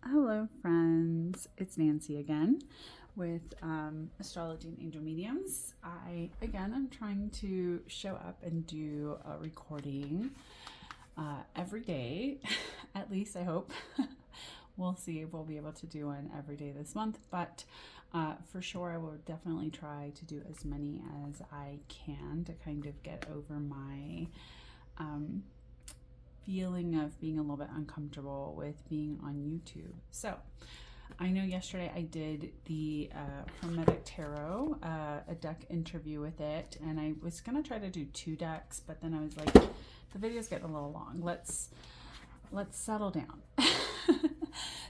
Hello, friends. It's Nancy again with Astrology and Angel Mediums. I'm trying to show up and do a recording every day, at least I hope. We'll see if we'll be able to do one every day this month, but for sure I will definitely try to do as many as I can to kind of get over my feeling of being a little bit uncomfortable with being on YouTube. So I know yesterday I did the Hermetic Tarot, a deck interview with it, and I was gonna try to do 2 decks, but then I was like, the video's getting a little long. Let's settle down.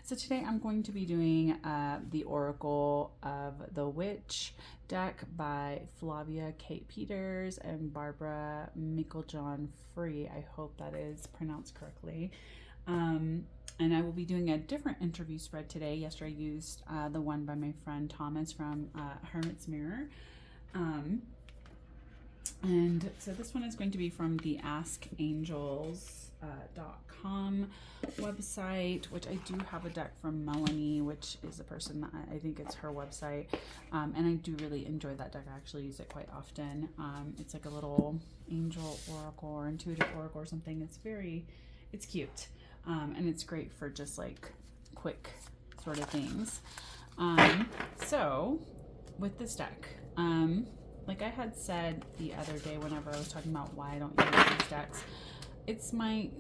So today I'm going to be doing the Oracle of the Witch deck by Flavia Kate Peters and Barbara Meiklejohn Free. I hope that is pronounced correctly. And I will be doing a different interview spread today. Yesterday I used the one by my friend Thomas from Hermit's Mirror. And so this one is going to be from the askangels.com website, which I do have a deck from Melanie, which is the person that I think it's her website. And I do really enjoy that deck. I actually use it quite often. It's like a little angel oracle or intuitive oracle or something. It's cute. And it's great for just like quick sort of things. So with this deck, like I had said the other day whenever I was talking about why I don't use these decks, it's I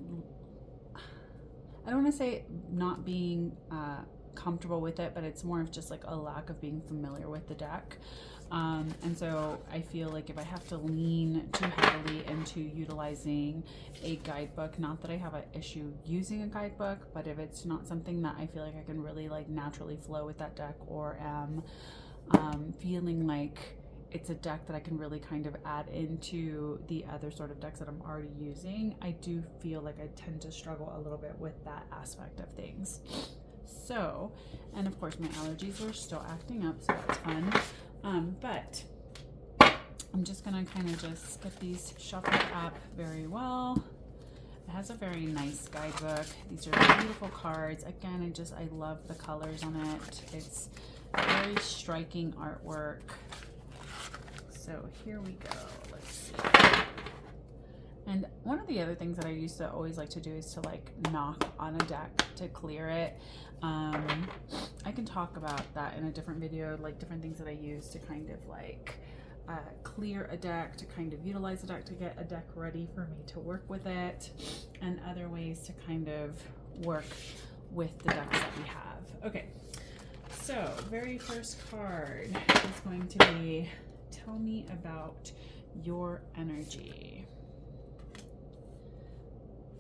don't want to say not being comfortable with it, but it's more of just like a lack of being familiar with the deck. And so I feel like if I have to lean too heavily into utilizing a guidebook, not that I have an issue using a guidebook, but if it's not something that I feel like I can really like naturally flow with that deck, or am feeling like it's a deck that I can really kind of add into the other sort of decks that I'm already using, I do feel like I tend to struggle a little bit with that aspect of things. So, and of course my allergies are still acting up, so that's fun. But I'm just gonna kind of just get these shuffled up very well. It has a very nice guidebook. These are beautiful cards. Again, I love the colors on it. It's very striking artwork. So here we go. Let's see. And one of the other things that I used to always like to do is to like knock on a deck to clear it. I can talk about that in a different video, like different things that I use to kind of like clear a deck, to kind of utilize a deck to get a deck ready for me to work with it, and other ways to kind of work with the decks that we have. Okay, so very first card is going to be, tell me about your energy.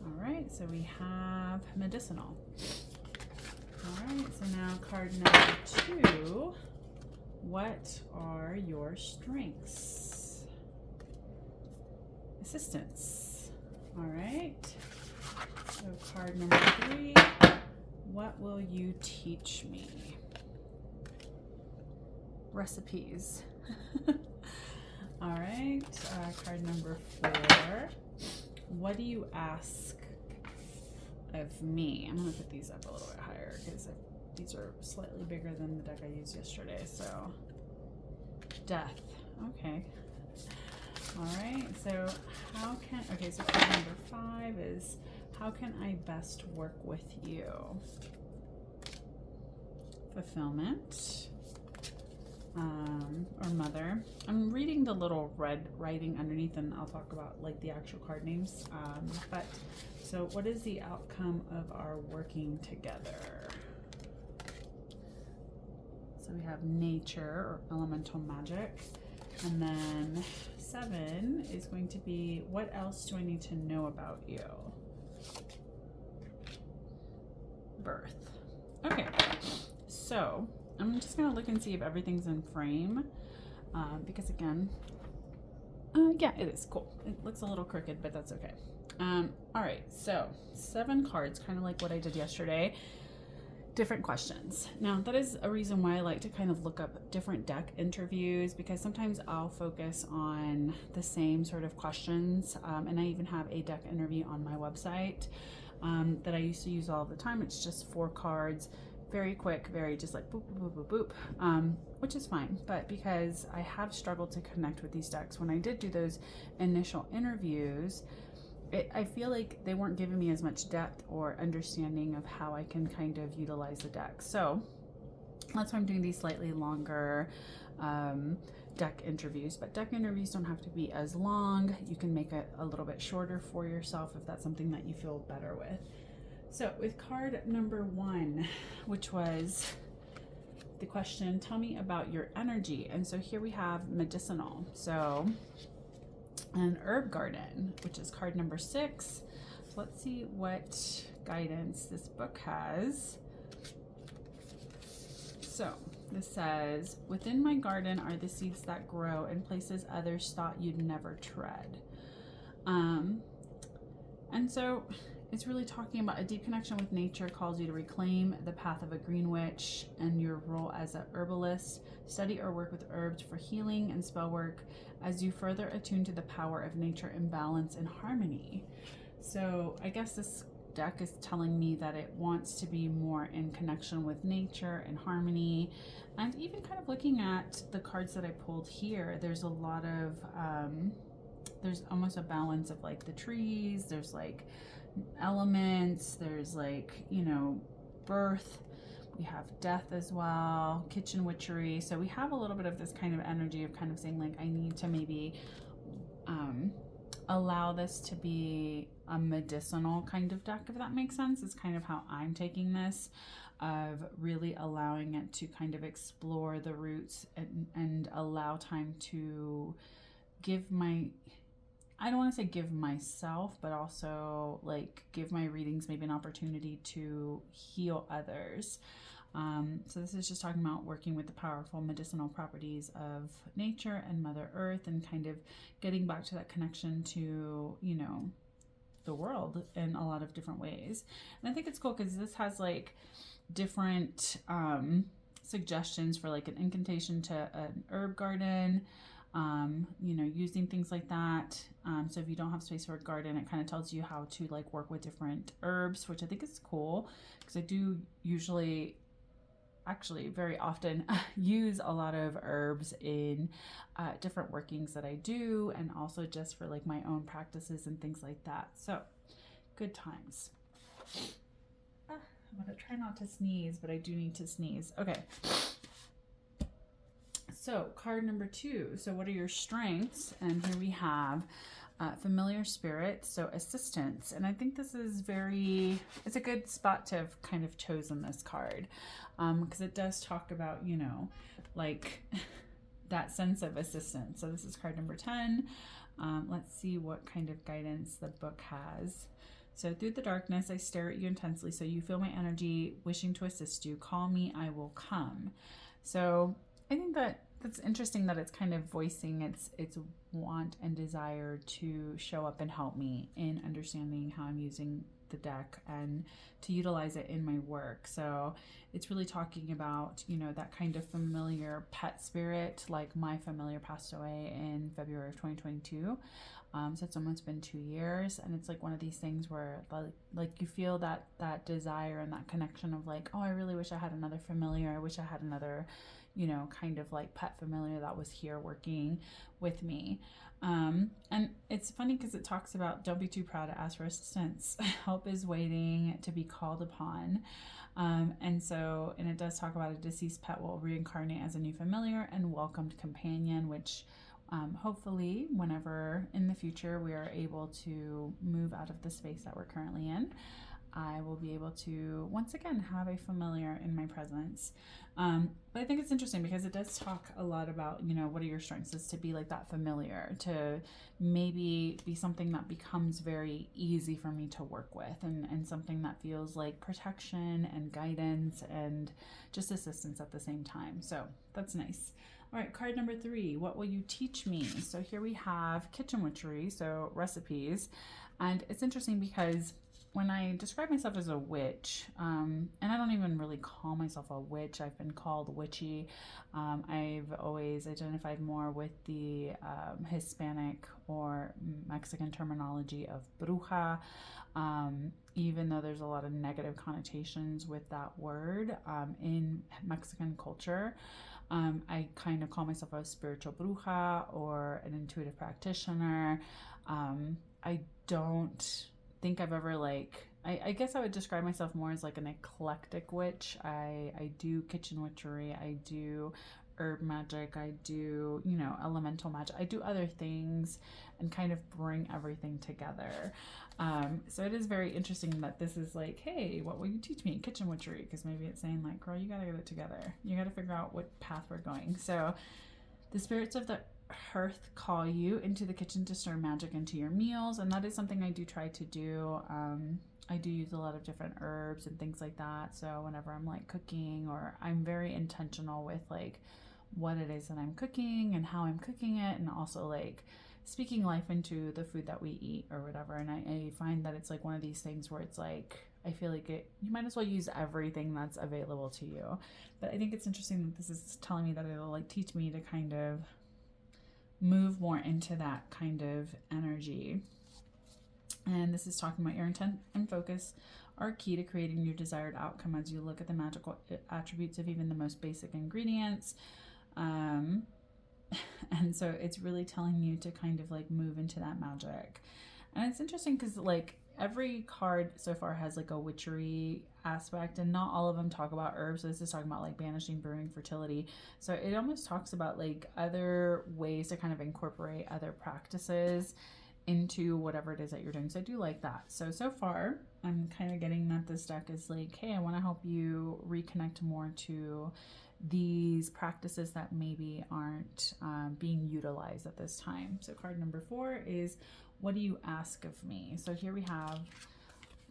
All right, so we have medicinal. All right, so now card number 2. What are your strengths? Assistance. All right. So card number 3. What will you teach me? Recipes. All right. Card number 4. What do you ask of me? I'm gonna put these up a little bit higher because these are slightly bigger than the deck I used yesterday. So, death. Okay. All right. So so card number 5 is, how can I best work with you? Fulfillment. Or mother. I'm reading the little red writing underneath, and I'll talk about like the actual card names. But so what is the outcome of our working together? So we have nature or elemental magic. And then 7 is going to be, what else do I need to know about you? Birth. Okay, so I'm just gonna look and see if everything's in frame, because again, yeah, it is cool. It looks a little crooked, but that's okay. All right, so 7 cards, kind of like what I did yesterday. Different questions. Now, that is a reason why I like to kind of look up different deck interviews, because sometimes I'll focus on the same sort of questions, and I even have a deck interview on my website. that I used to use all the time. It's just 4 cards, very quick, very just like boop, boop, boop, boop, boop, which is fine. But because I have struggled to connect with these decks, when I did do those initial interviews, I feel like they weren't giving me as much depth or understanding of how I can kind of utilize the deck. So that's why I'm doing these slightly longer deck interviews. But deck interviews don't have to be as long. You can make it a little bit shorter for yourself if that's something that you feel better with. So with card number 1, which was the question, tell me about your energy. And so here we have medicinal. So an herb garden, which is card number 6. So let's see what guidance this book has. So this says, within my garden are the seeds that grow in places others thought you'd never tread. And so it's really talking about a deep connection with nature calls you to reclaim the path of a green witch and your role as a herbalist. Study or work with herbs for healing and spell work as you further attune to the power of nature in balance and harmony. So I guess this deck is telling me that it wants to be more in connection with nature and harmony. And even kind of looking at the cards that I pulled here, there's a lot of there's almost a balance of like the trees, there's like elements, there's like, you know, birth, we have death as well, kitchen witchery. So we have a little bit of this kind of energy of kind of saying like I need to maybe allow this to be a medicinal kind of deck, if that makes sense. It's kind of how I'm taking this, of really allowing it to kind of explore the roots and allow time to give my, I don't want to say give myself, but also like give my readings maybe an opportunity to heal others. So this is just talking about working with the powerful medicinal properties of nature and Mother Earth and kind of getting back to that connection to, you know, the world in a lot of different ways. And I think it's cool because this has like different suggestions for like an incantation to an herb garden, you know, using things like that. So if you don't have space for a garden, it kind of tells you how to like work with different herbs, which I think is cool because I do usually, actually very often use a lot of herbs in different workings that I do, and also just for like my own practices and things like that. So good times. I'm gonna try not to sneeze, but I do need to sneeze. Okay. So card number 2. So what are your strengths? And here we have familiar spirit, so assistance. And I think this is very, it's a good spot to have kind of chosen this card because it does talk about, you know, like that sense of assistance. So this is card number 10. Let's see what kind of guidance the book has. So through the darkness, I stare at you intensely, so you feel my energy wishing to assist you. Call me, I will come. So I think that's interesting that it's kind of voicing its want and desire to show up and help me in understanding how I'm using the deck and to utilize it in my work. So it's really talking about, you know, that kind of familiar pet spirit. Like my familiar passed away in February of 2022. So it's almost been 2 years, and it's like one of these things where like you feel that desire and that connection of like, oh, I really wish I had another familiar. I wish I had another, you know, kind of like pet familiar that was here working with me. And it's funny because it talks about don't be too proud to ask for assistance. Help is waiting to be called upon. And it does talk about a deceased pet will reincarnate as a new familiar and welcomed companion, which hopefully whenever in the future we are able to move out of the space that we're currently in, I will be able to once again have a familiar in my presence. But I think it's interesting because it does talk a lot about, you know, what are your strengths, is to be like that familiar, to maybe be something that becomes very easy for me to work with, and something that feels like protection and guidance and just assistance at the same time. So that's nice. All right, card number 3, what will you teach me? So here we have kitchen witchery, so recipes. And it's interesting because when I describe myself as a witch, and I don't even really call myself a witch, I've been called witchy. I've always identified more with the Hispanic or Mexican terminology of bruja, even though there's a lot of negative connotations with that word in Mexican culture. I kind of call myself a spiritual bruja or an intuitive practitioner. I don't think I've ever I guess I would describe myself more as like an eclectic witch. I do kitchen witchery, I do herb magic, I do, elemental magic. I do other things and kind of bring everything together. So it is very interesting that this is like, hey, what will you teach me? Kitchen witchery, because maybe it's saying like, girl, you gotta get it together. You gotta figure out what path we're going. So the spirits of the hearth call you into the kitchen to stir magic into your meals, and that is something I do try to do. I do use a lot of different herbs and things like that, so whenever I'm like cooking, or I'm very intentional with like what it is that I'm cooking and how I'm cooking it, and also like speaking life into the food that we eat or whatever. And I find that it's like one of these things where it's like, I feel like you might as well use everything that's available to you. But I think it's interesting that this is telling me that it'll like teach me to kind of move more into that kind of energy. And this is talking about your intent and focus are key to creating your desired outcome as you look at the magical attributes of even the most basic ingredients. And so it's really telling you to kind of like move into that magic. And it's interesting because like every card so far has like a witchery aspect, and not all of them talk about herbs. So this is talking about like banishing, brewing, fertility. So it almost talks about like other ways to kind of incorporate other practices into whatever it is that you're doing. So I do like that. So far I'm kind of getting that this deck is like, hey, I want to help you reconnect more to these practices that maybe aren't being utilized at this time. So card number 4 is, what do you ask of me? So here we have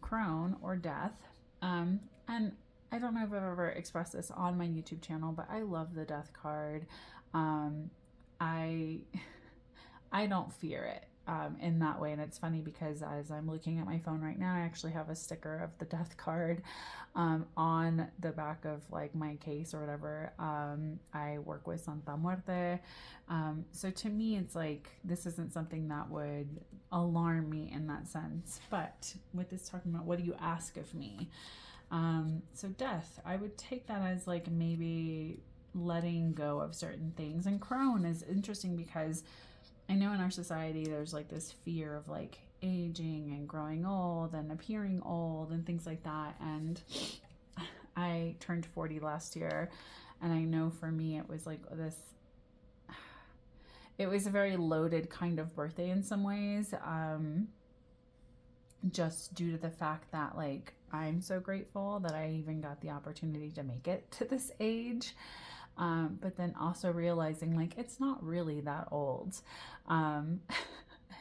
crone or death. And I don't know if I've ever expressed this on my YouTube channel, but I love the death card. I don't fear it in that way. And it's funny because as I'm looking at my phone right now, I actually have a sticker of the death card on the back of like my case or whatever. I work with Santa Muerte. So to me, it's like, this isn't something that would alarm me in that sense. But with this talking about, what do you ask of me? So death, I would take that as like maybe letting go of certain things. And crone is interesting because I know in our society there's like this fear of like aging and growing old and appearing old and things like that. And I turned 40 last year, and I know for me it was like this, it was a very loaded kind of birthday in some ways, just due to the fact that like I'm so grateful that I even got the opportunity to make it to this age. But then also realizing like it's not really that old.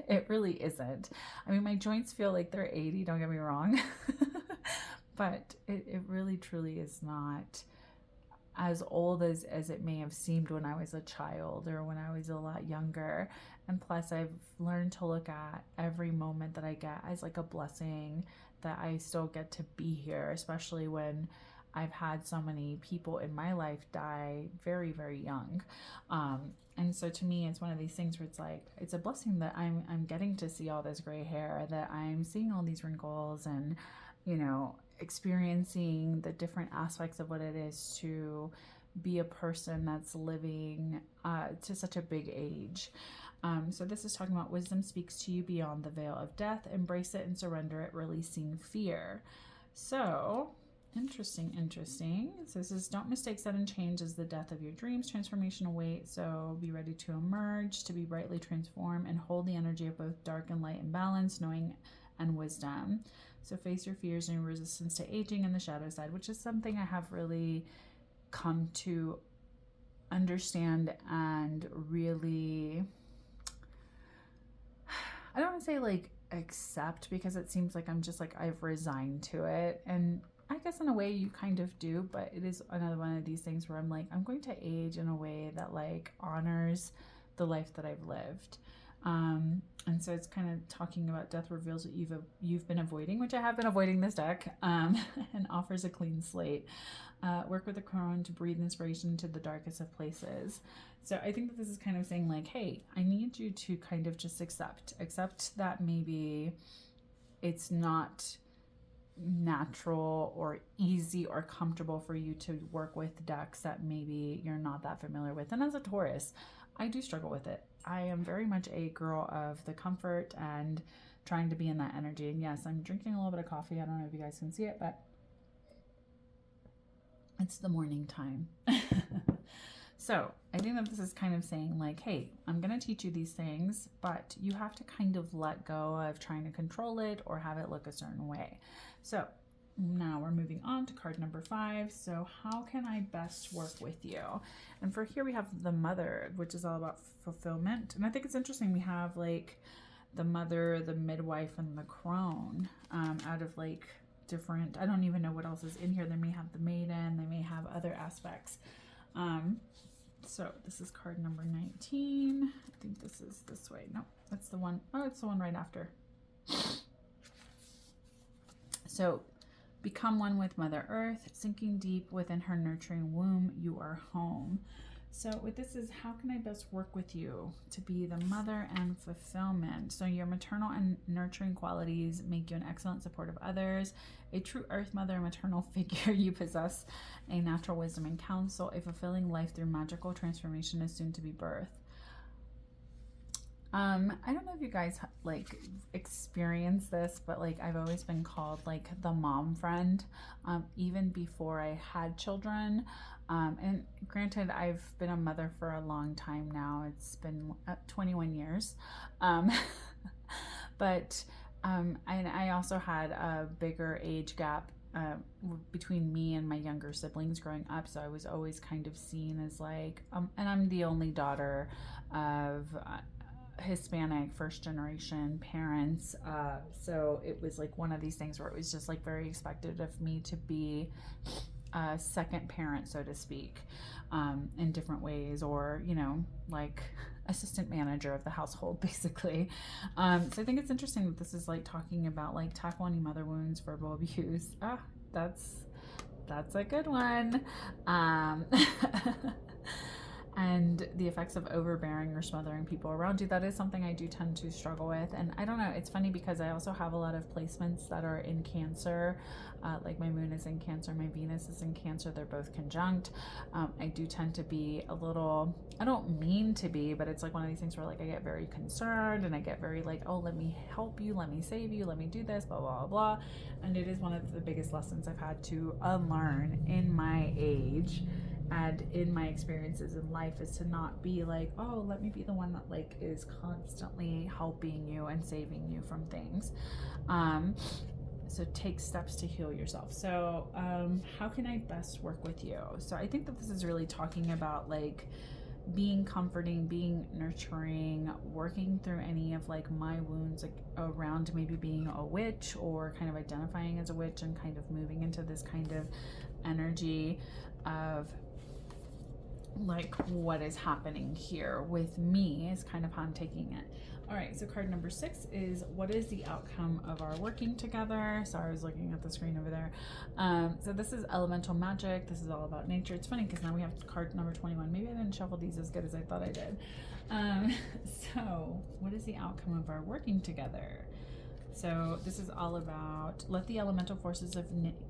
It really isn't. I mean, my joints feel like they're 80, don't get me wrong. But it really truly is not as old as it may have seemed when I was a child or when I was a lot younger. And plus I've learned to look at every moment that I get as like a blessing that I still get to be here, especially when I've had so many people in my life die very, very young. And so to me, it's one of these things where it's like, it's a blessing that I'm getting to see all this gray hair, that I'm seeing all these wrinkles, and, experiencing the different aspects of what it is to be a person that's living to such a big age. So this is talking about wisdom speaks to you beyond the veil of death. Embrace it and surrender it, releasing fear. So interesting. So this is, don't mistake sudden change as the death of your dreams. Transformation awaits. So be ready to emerge, to be brightly transformed, and hold the energy of both dark and light in balance, knowing and wisdom. So face your fears and your resistance to aging and the shadow side, which is something I have really come to understand and really, I don't want to say like accept, because it seems like I'm just like, I've resigned to it. And I guess in a way you kind of do, but it is another one of these things where I'm like, I'm going to age in a way that like honors the life that I've lived. And so it's kind of talking about death reveals what you've been avoiding, which I have been avoiding this deck, and offers a clean slate. Work with the crone to breathe inspiration to the darkest of places. So I think that this is kind of saying like, hey, I need you to kind of just accept that maybe it's not natural or easy or comfortable for you to work with decks that maybe you're not that familiar with. And as a Taurus, I do struggle with it. I am very much a girl of the comfort and trying to be in that energy. And yes, I'm drinking a little bit of coffee. I don't know if you guys can see it, but it's the morning time. So I think that this is kind of saying like, hey, I'm going to teach you these things, but you have to kind of let go of trying to control it or have it look a certain way. So now we're moving on to card number 5. So how can I best work with you? And for here we have the Mother, which is all about fulfillment. And I think it's interesting. We have like the Mother, the Midwife, and the Crone out of like different, I don't even know what else is in here. They may have the Maiden, they may have other aspects. So this is card number 19. I think this is this way. No, that's the one. Oh, it's the one right after. So become one with Mother Earth, sinking deep within her nurturing womb, you are home. So with this is, how can I best work with you to be the mother and fulfillment? So your maternal and nurturing qualities make you an excellent support of others, a true earth mother and maternal figure. You possess a natural wisdom and counsel. A fulfilling life through magical transformation is soon to be birthed. I don't know if you guys like experience this, but like I've always been called like the mom friend, even before I had children. And granted, I've been a mother for a long time now. It's been 21 years. But I also had a bigger age gap between me and my younger siblings growing up. So I was always kind of seen as like, and I'm the only daughter of Hispanic first generation parents. So it was like one of these things where it was just like very expected of me to be a second parent, so to speak, in different ways, or, you know, like assistant manager of the household, basically. So I think it's interesting that this is like talking about like tackle any mother wounds, verbal abuse. That's a good one. And the effects of overbearing or smothering people around you. That is something I do tend to struggle with. And I don't know, it's funny because I also have a lot of placements that are in Cancer. Like my moon is in Cancer, my Venus is in Cancer. They're both conjunct. I do tend to be a little, I don't mean to be, but it's like one of these things where like I get very concerned and I get very like, oh, let me help you, let me save you, let me do this, blah, blah, blah. And it is one of the biggest lessons I've had to unlearn in my age and in my experiences in life, is to not be like, oh, let me be the one that like is constantly helping you and saving you from things. So take steps to heal yourself. So how can I best work with you? So I think that this is really talking about like being comforting, being nurturing, working through any of like my wounds, like around maybe being a witch or kind of identifying as a witch and kind of moving into this kind of energy of like what is happening here with me is kind of how I'm taking it. All right, so card number 6 is, what is the outcome of our working together? Sorry, I was looking at the screen over there. So this is elemental magic. This is all about nature. It's funny because now we have card number 21. Maybe I didn't shuffle these as good as I thought I did. So what is the outcome of our working together? So this is all about, let the elemental forces of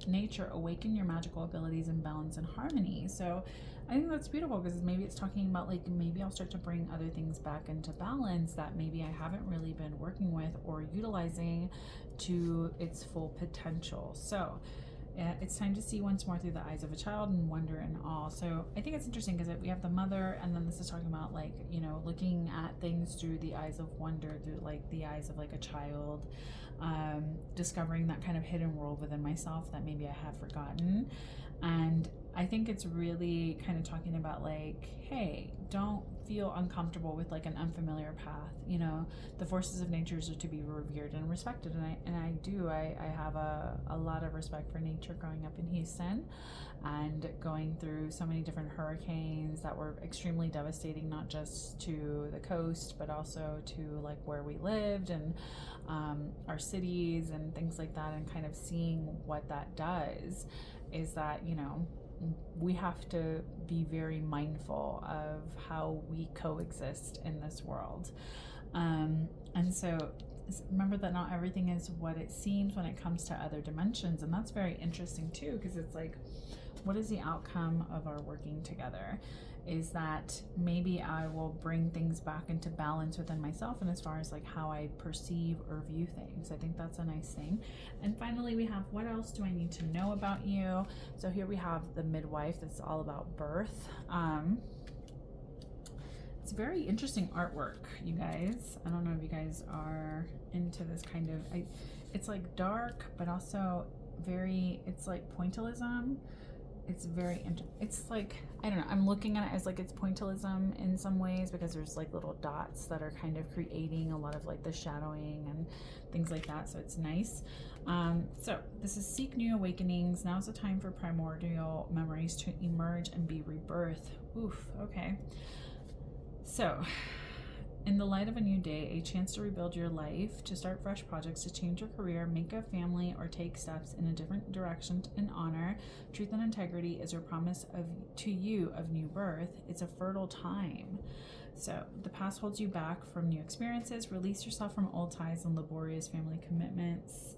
nature awaken your magical abilities in balance and harmony. So I think that's beautiful because maybe it's talking about like, maybe I'll start to bring other things back into balance that maybe I haven't really been working with or utilizing to its full potential. So it's time to see once more through the eyes of a child and wonder and awe. So I think it's interesting because we have the mother, and then this is talking about like, you know, looking at things through the eyes of wonder, through like the eyes of like a child, discovering that kind of hidden world within myself that maybe I have forgotten. And I think it's really kind of talking about like, hey, don't feel uncomfortable with like an unfamiliar path. You know, the forces of nature are to be revered and respected. And I do. I have a lot of respect for nature growing up in Houston and going through so many different hurricanes that were extremely devastating, not just to the coast, but also to like where we lived and our cities and things like that. And kind of seeing what that does is that, you know, we have to be very mindful of how we coexist in this world. And so remember that not everything is what it seems when it comes to other dimensions. And that's very interesting too, because it's like, what is the outcome of our working together? Is that maybe I will bring things back into balance within myself, and as far as like how I perceive or view things. I think that's a nice thing. And finally, we have, what else do I need to know about you? So here we have the midwife. That's all about birth. It's very interesting artwork, you guys. I don't know if you guys are into this kind of, it's like dark, but also very, it's like pointillism. It's very, it's like, I don't know, I'm looking at it as like it's pointillism in some ways, because there's like little dots that are kind of creating a lot of like the shadowing and things like that. So it's nice. So this is Seek New Awakenings. Now's the time for primordial memories to emerge and be rebirthed. Oof, okay. So, in the light of a new day, a chance to rebuild your life, to start fresh projects, to change your career, make a family, or take steps in a different direction in honor, truth and integrity is your promise to you of new birth. It's a fertile time. So the past holds you back from new experiences. Release yourself from old ties and laborious family commitments.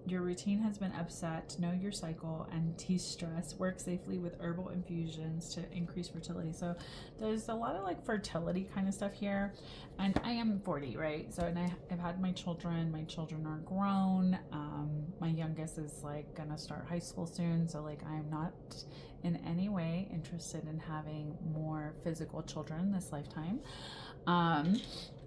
Your routine has been upset. Know your cycle and de-stress. Work safely with herbal infusions to increase fertility. So there's a lot of like fertility kind of stuff here. And I am 40, right? So, and I've had my children. My children are grown. My youngest is like gonna start high school soon. So like I'm not in any way interested in having more physical children this lifetime.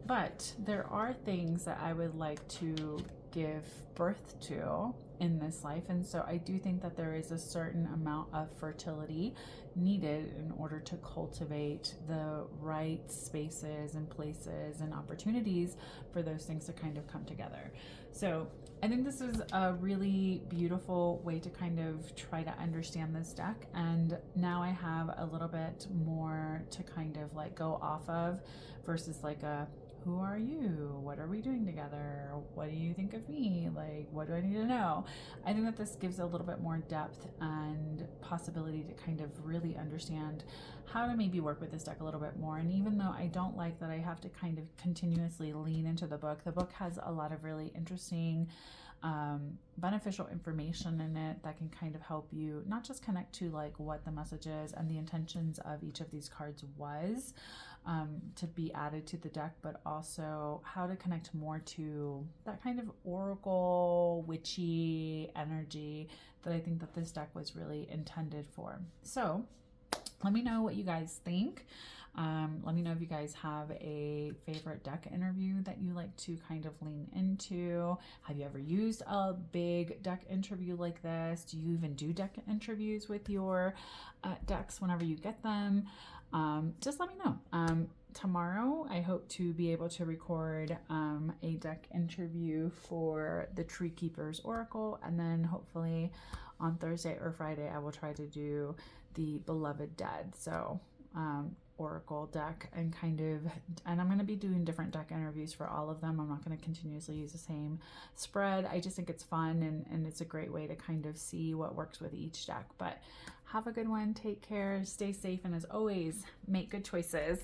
But there are things that I would like to give birth to in this life, and so I do think that there is a certain amount of fertility needed in order to cultivate the right spaces and places and opportunities for those things to kind of come together. So I think this is a really beautiful way to kind of try to understand this deck, and now I have a little bit more to kind of like go off of versus like a, who are you? What are we doing together? What do you think of me? Like, what do I need to know? I think that this gives a little bit more depth and possibility to kind of really understand how to maybe work with this deck a little bit more. And even though I don't like that I have to kind of continuously lean into the book has a lot of really interesting beneficial information in it that can kind of help you not just connect to like what the message is and the intentions of each of these cards was to be added to the deck, but also how to connect more to that kind of oracle witchy energy that I think that this deck was really intended for. So let me know what you guys think. Let me know if you guys have a favorite deck interview that you like to kind of lean into. Have you ever used a big deck interview like this? Do you even do deck interviews with your decks whenever you get them? Just let me know. Tomorrow, I hope to be able to record a deck interview for the Tree Keepers Oracle, and then hopefully on Thursday or Friday, I will try to do the Beloved Dead. So Oracle deck and I'm going to be doing different deck interviews for all of them. I'm not going to continuously use the same spread. I just think it's fun and it's a great way to kind of see what works with each deck. But have a good one. Take care. Stay safe. And as always, make good choices.